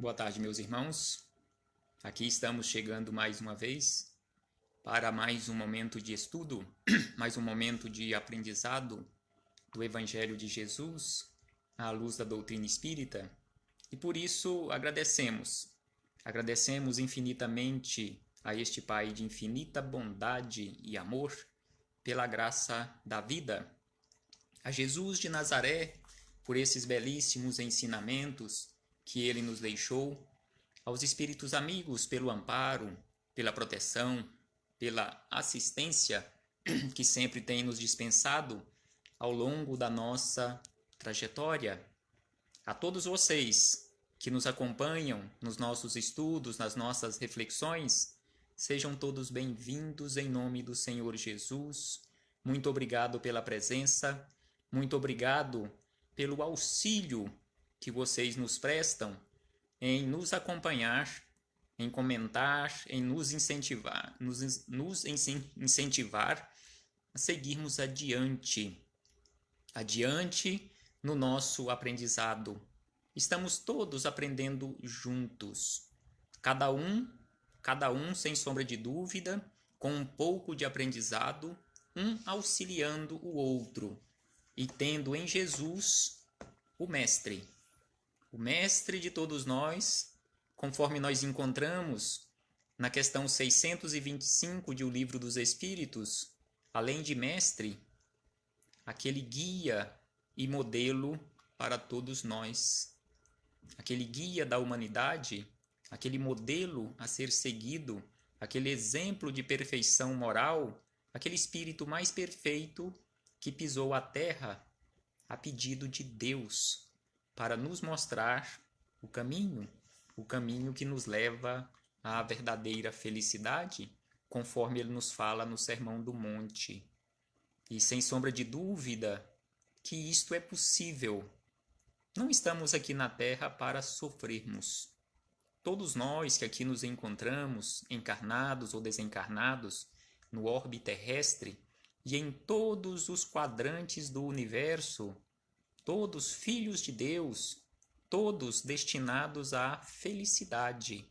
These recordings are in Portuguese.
Boa tarde, meus irmãos. Aqui estamos chegando mais uma vez para mais um momento de estudo, mais um momento de aprendizado do Evangelho de Jesus à luz da doutrina espírita. E por isso agradecemos infinitamente a este Pai de infinita bondade e amor pela graça da vida, a Jesus de Nazaré por esses belíssimos ensinamentos que ele nos deixou, aos espíritos amigos pelo amparo, pela proteção, pela assistência que sempre tem nos dispensado ao longo da nossa trajetória. A todos vocês que nos acompanham nos nossos estudos, nas nossas reflexões, sejam todos bem-vindos em nome do Senhor Jesus. Muito obrigado pela presença, muito obrigado pelo auxílio que vocês nos prestam em nos acompanhar, em comentar, em nos incentivar, incentivar a seguirmos adiante no nosso aprendizado. Estamos todos aprendendo juntos, cada um sem sombra de dúvida, com um pouco de aprendizado, um auxiliando o outro e tendo em Jesus o Mestre de todos nós, conforme nós encontramos na questão 625 de O Livro dos Espíritos, além de mestre, aquele guia e modelo para todos nós, aquele guia da humanidade, aquele modelo a ser seguido, aquele exemplo de perfeição moral, aquele espírito mais perfeito que pisou a terra a pedido de Deus, para nos mostrar o caminho que nos leva à verdadeira felicidade, conforme ele nos fala no Sermão do Monte. E sem sombra de dúvida que isto é possível. Não estamos aqui na Terra para sofrermos. Todos nós que aqui nos encontramos, encarnados ou desencarnados, no orbe terrestre e em todos os quadrantes do universo, todos filhos de Deus, todos destinados à felicidade.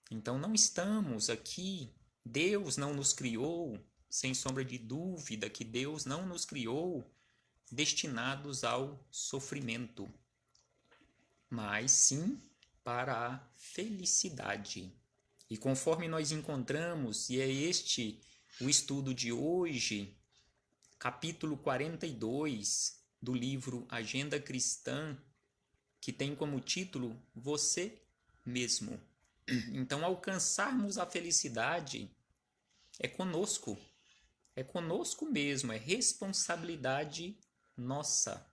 Então não estamos aqui, Deus não nos criou, sem sombra de dúvida que Deus não nos criou destinados ao sofrimento, mas sim para a felicidade. E conforme nós encontramos, e é este o estudo de hoje, capítulo 42, do livro Agenda Cristã, que tem como título Você Mesmo. Então, alcançarmos a felicidade é conosco mesmo, é responsabilidade nossa,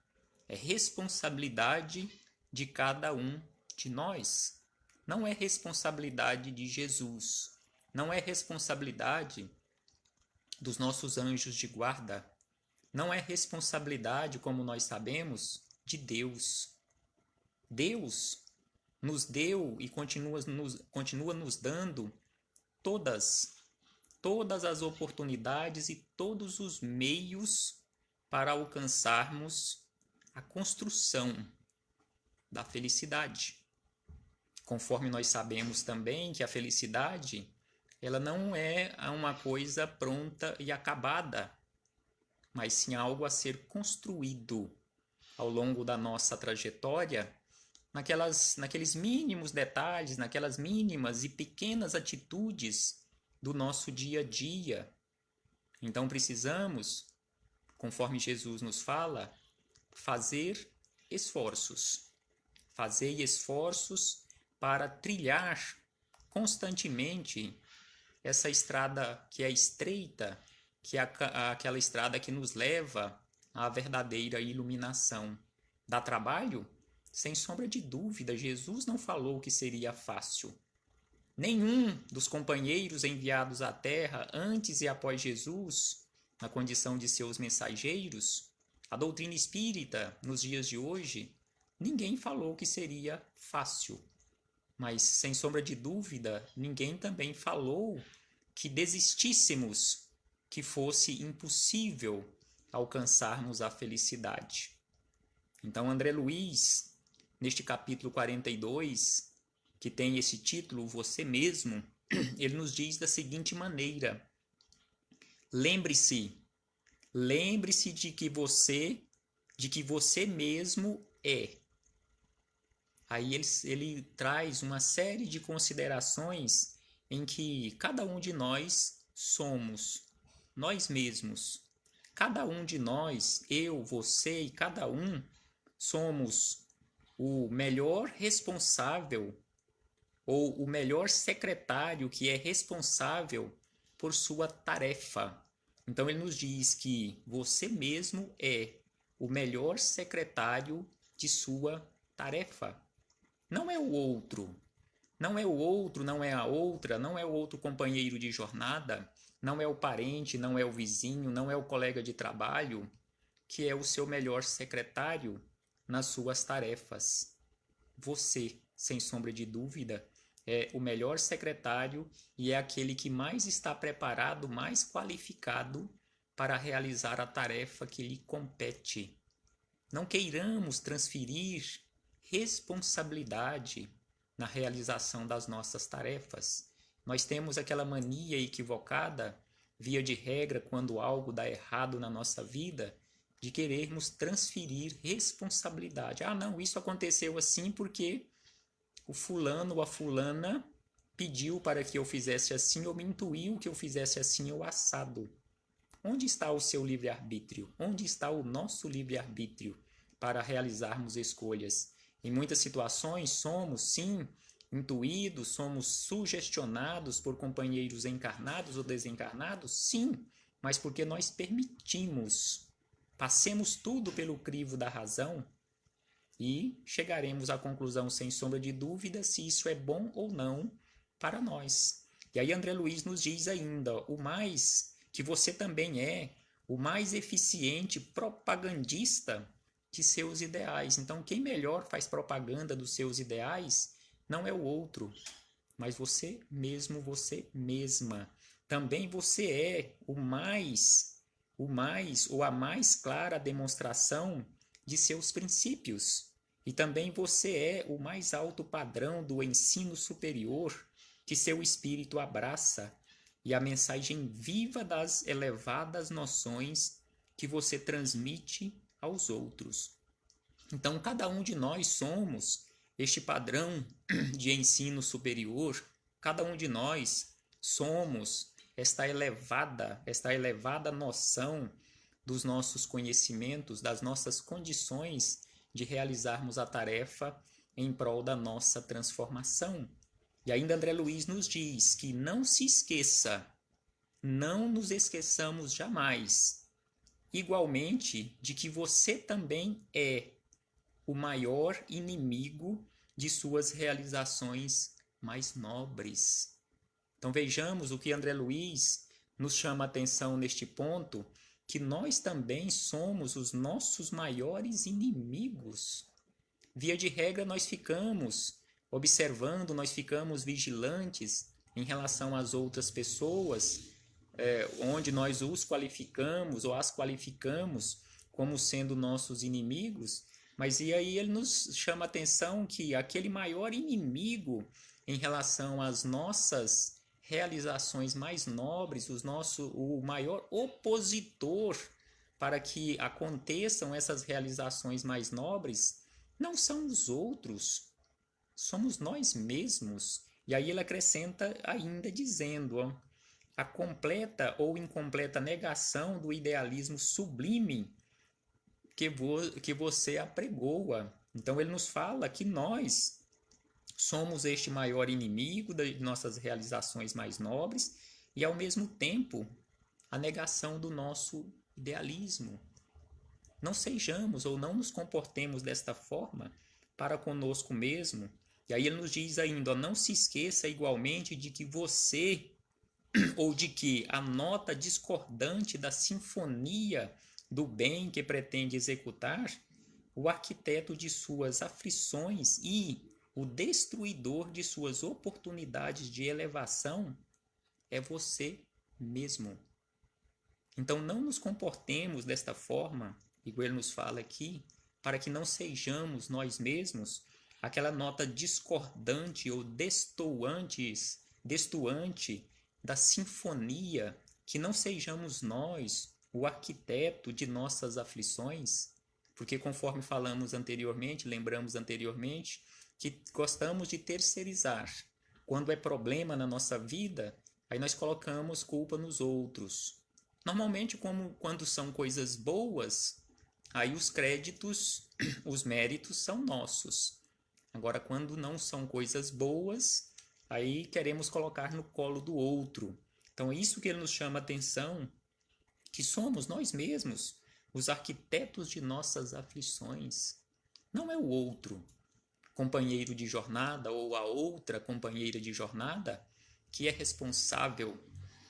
é responsabilidade de cada um de nós. Não é responsabilidade de Jesus, não é responsabilidade dos nossos anjos de guarda, não é responsabilidade, como nós sabemos, de Deus. Deus nos deu e continua nos dando todas as oportunidades e todos os meios para alcançarmos a construção da felicidade. Conforme nós sabemos também que a felicidade, ela não é uma coisa pronta e acabada, mas sim algo a ser construído ao longo da nossa trajetória, naqueles mínimos detalhes, naquelas mínimas e pequenas atitudes do nosso dia a dia. Então precisamos, conforme Jesus nos fala, fazer esforços para trilhar constantemente essa estrada que é estreita, que é aquela estrada que nos leva à verdadeira iluminação. Dá trabalho? Sem sombra de dúvida, Jesus não falou que seria fácil. Nenhum dos companheiros enviados à Terra antes e após Jesus, na condição de seus mensageiros, a doutrina espírita nos dias de hoje, ninguém falou que seria fácil. Mas, sem sombra de dúvida, ninguém também falou que desistíssemos, que fosse impossível alcançarmos a felicidade. Então, André Luiz, neste capítulo 42, que tem esse título, Você Mesmo, ele nos diz da seguinte maneira: lembre-se de que você mesmo é. Aí ele traz uma série de considerações em que cada um de nós somos nós mesmos. Cada um de nós, eu, você e cada um, somos o melhor responsável ou o melhor secretário que é responsável por sua tarefa. Então ele nos diz que você mesmo é o melhor secretário de sua tarefa. Não é o outro. Não é o outro, não é a outra, não é o outro companheiro de jornada, não é o parente, não é o vizinho, não é o colega de trabalho, que é o seu melhor secretário nas suas tarefas. Você, sem sombra de dúvida, é o melhor secretário e é aquele que mais está preparado, mais qualificado para realizar a tarefa que lhe compete. Não queiramos transferir responsabilidade na realização das nossas tarefas. Nós temos aquela mania equivocada, via de regra, quando algo dá errado na nossa vida, de querermos transferir responsabilidade. Ah, não, isso aconteceu assim porque o fulano ou a fulana pediu para que eu fizesse assim ou me intuiu que eu fizesse assim ou assado. Onde está o seu livre-arbítrio? Onde está o nosso livre-arbítrio para realizarmos escolhas? Em muitas situações somos, sim, intuídos, somos sugestionados por companheiros encarnados ou desencarnados, sim, mas porque nós permitimos. Passemos tudo pelo crivo da razão e chegaremos à conclusão sem sombra de dúvida se isso é bom ou não para nós. E aí André Luiz nos diz ainda, o mais que você também é o mais eficiente propagandista de seus ideais. Então, quem melhor faz propaganda dos seus ideais não é o outro, mas você mesmo, você mesma. Também você é o mais ou a mais clara demonstração de seus princípios. E também você é o mais alto padrão do ensino superior que seu espírito abraça e a mensagem viva das elevadas noções que você transmite aos outros. Então, cada um de nós somos este padrão de ensino superior, cada um de nós somos esta elevada noção dos nossos conhecimentos, das nossas condições de realizarmos a tarefa em prol da nossa transformação. E ainda André Luiz nos diz que não se esqueça, não nos esqueçamos jamais, igualmente, de que você também é o maior inimigo de suas realizações mais nobres. Então vejamos o que André Luiz nos chama a atenção neste ponto, que nós também somos os nossos maiores inimigos. Via de regra, nós ficamos observando, nós ficamos vigilantes em relação às outras pessoas, onde nós os qualificamos ou as qualificamos como sendo nossos inimigos, mas e aí ele nos chama a atenção que aquele maior inimigo em relação às nossas realizações mais nobres, o maior opositor para que aconteçam essas realizações mais nobres, não são os outros, somos nós mesmos. E aí ele acrescenta ainda dizendo, ó, a completa ou incompleta negação do idealismo sublime que você apregoa. Então ele nos fala que nós somos este maior inimigo das nossas realizações mais nobres e, ao mesmo tempo, a negação do nosso idealismo. Não sejamos ou não nos comportemos desta forma para conosco mesmo. E aí ele nos diz ainda, ó, não se esqueça igualmente de que você, ou de que a nota discordante da sinfonia do bem que pretende executar, o arquiteto de suas aflições e o destruidor de suas oportunidades de elevação é você mesmo. Então não nos comportemos desta forma, igual ele nos fala aqui, para que não sejamos nós mesmos aquela nota discordante ou destoante da sinfonia, que não sejamos nós o arquiteto de nossas aflições, porque conforme lembramos anteriormente, que gostamos de terceirizar. Quando é problema na nossa vida, aí nós colocamos culpa nos outros. Normalmente, quando são coisas boas, aí os créditos, os méritos são nossos. Agora, quando não são coisas boas, aí queremos colocar no colo do outro. Então, é isso que ele nos chama a atenção, que somos nós mesmos os arquitetos de nossas aflições. Não é o outro companheiro de jornada ou a outra companheira de jornada que é responsável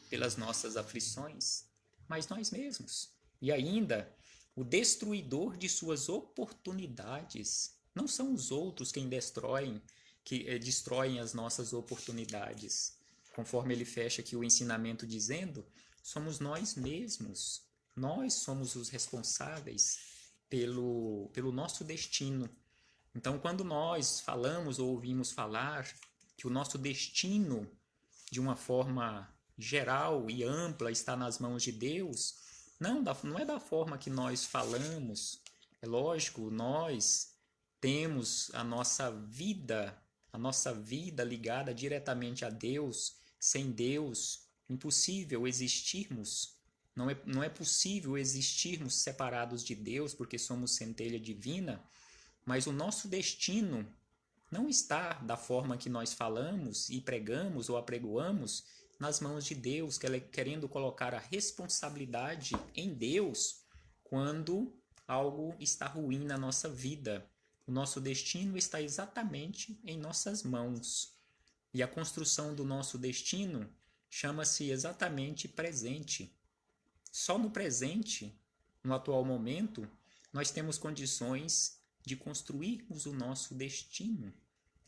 pelas nossas aflições, mas nós mesmos. E ainda, o destruidor de suas oportunidades. Não são os outros quem destroem as nossas oportunidades. Conforme ele fecha aqui o ensinamento dizendo, somos nós mesmos. Nós somos os responsáveis pelo nosso destino. Então, quando nós falamos ou ouvimos falar que o nosso destino, de uma forma geral e ampla, está nas mãos de Deus, não é da forma que nós falamos. É lógico, nós temos a nossa vida ligada diretamente a Deus. Sem Deus, impossível existirmos. Não é possível existirmos separados de Deus, porque somos centelha divina, mas o nosso destino não está da forma que nós falamos e pregamos ou apregoamos nas mãos de Deus, querendo colocar a responsabilidade em Deus quando algo está ruim na nossa vida. O nosso destino está exatamente em nossas mãos. E a construção do nosso destino chama-se exatamente presente. Só no presente, no atual momento, nós temos condições de construirmos o nosso destino.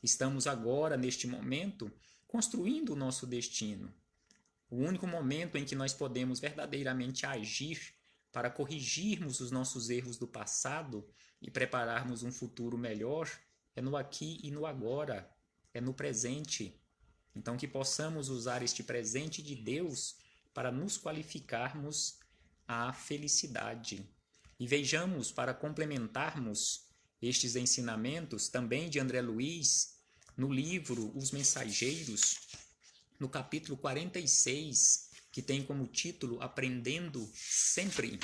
Estamos agora, neste momento, construindo o nosso destino. O único momento em que nós podemos verdadeiramente agir para corrigirmos os nossos erros do passado e prepararmos um futuro melhor é no aqui e no agora, é no presente. Então, que possamos usar este presente de Deus para nos qualificarmos à felicidade. E vejamos, para complementarmos estes ensinamentos, também de André Luiz, no livro Os Mensageiros, no capítulo 46, que tem como título Aprendendo Sempre,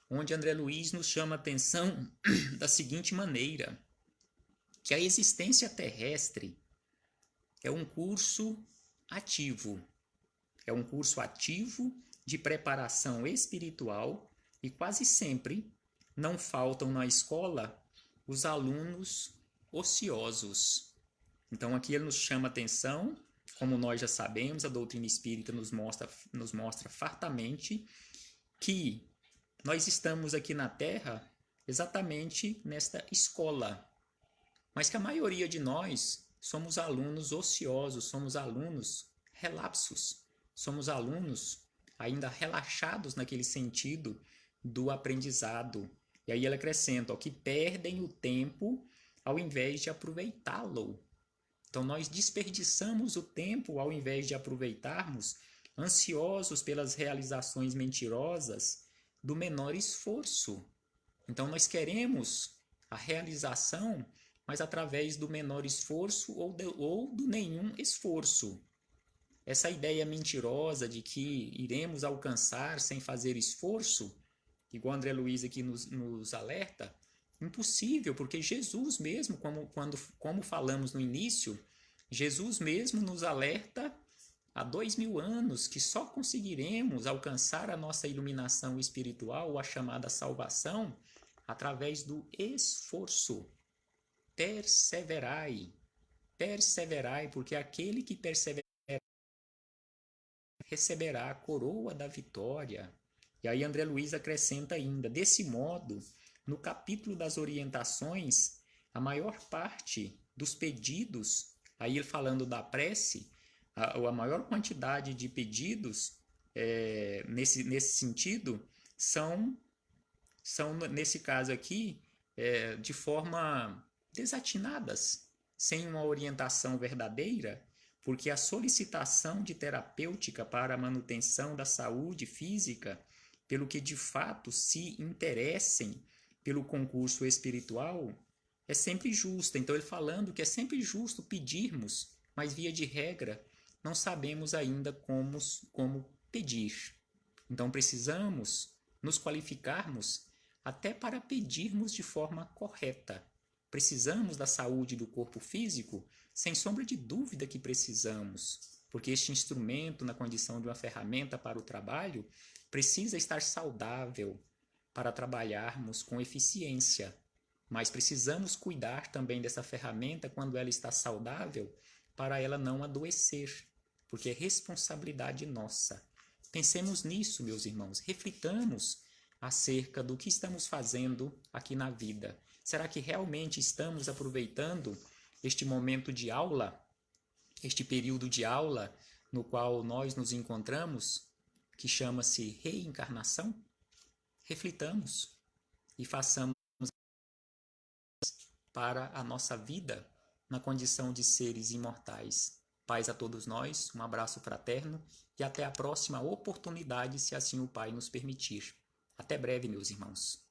onde André Luiz nos chama a atenção da seguinte maneira, que a existência terrestre é um curso ativo, de preparação espiritual, e quase sempre não faltam na escola os alunos ociosos. Então aqui ele nos chama a atenção, como nós já sabemos, a doutrina espírita nos mostra fartamente que nós estamos aqui na Terra exatamente nesta escola, mas que a maioria de nós somos alunos ociosos, somos alunos relapsos, somos alunos ainda relaxados naquele sentido do aprendizado. E aí ele acrescenta, que perdem o tempo ao invés de aproveitá-lo. Então nós desperdiçamos o tempo ao invés de aproveitarmos, ansiosos pelas realizações mentirosas do menor esforço. Então nós queremos a realização, mas através do menor esforço ou do nenhum esforço. Essa ideia mentirosa de que iremos alcançar sem fazer esforço, igual André Luiz aqui nos alerta, impossível, porque Jesus mesmo, como falamos no início, Jesus mesmo nos alerta há 2000 anos que só conseguiremos alcançar a nossa iluminação espiritual, ou a chamada salvação, através do esforço. Perseverai, porque aquele que persevera receberá a coroa da vitória. E aí André Luiz acrescenta ainda, desse modo, no capítulo das orientações, a maior parte dos pedidos, aí ele falando da prece, a maior quantidade de pedidos nesse sentido são são, nesse caso aqui, de forma desatinadas, sem uma orientação verdadeira, porque a solicitação de terapêutica para a manutenção da saúde física, pelo que de fato se interessem pelo concurso espiritual, é sempre justa. Então, ele falando que é sempre justo pedirmos, mas via de regra, não sabemos ainda como pedir. Então, precisamos nos qualificarmos até para pedirmos de forma correta. Precisamos da saúde do corpo físico? Sem sombra de dúvida que precisamos, porque este instrumento, na condição de uma ferramenta para o trabalho, precisa estar saudável para trabalharmos com eficiência. Mas precisamos cuidar também dessa ferramenta quando ela está saudável, para ela não adoecer, porque é responsabilidade nossa. Pensemos nisso, meus irmãos, reflitamos acerca do que estamos fazendo aqui na vida. Será que realmente estamos aproveitando este momento de aula, este período de aula no qual nós nos encontramos, que chama-se reencarnação? Reflitamos e façamos para a nossa vida na condição de seres imortais. Paz a todos nós, um abraço fraterno e até a próxima oportunidade, se assim o Pai nos permitir. Até breve, meus irmãos.